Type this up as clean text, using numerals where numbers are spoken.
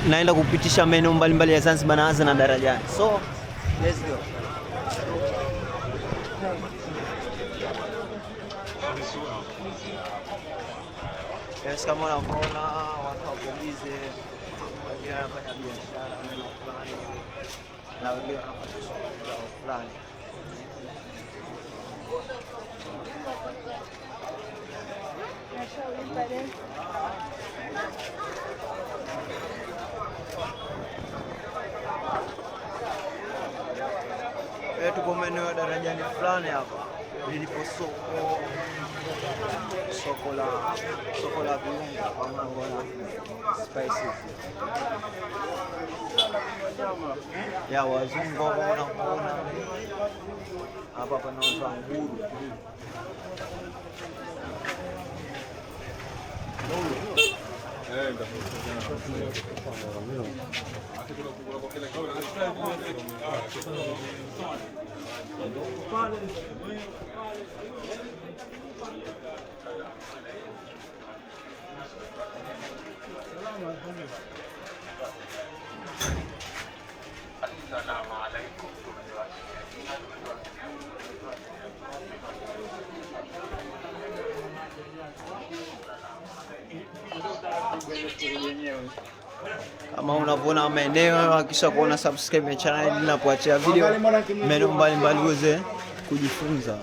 naenda kupitisha maeneo mbalimbali ya Zanzibar, naanza na Darajani. So let's go. Yes, kama unavyoona watu wapolize, wengine wanafanya biashara fulani na wengine wanafanya shughuli zao fulani. Tuko maeneo ya Darajani fulani hapa lilipo soko la viungo pamoja na spices ya wazungu. Unaona hapa panauzwa nguru. Kama unavyoona maeneo, hakikisha kuona subscribe channel ili ninapoachia video maeneo mbalimbali uweze kujifunza.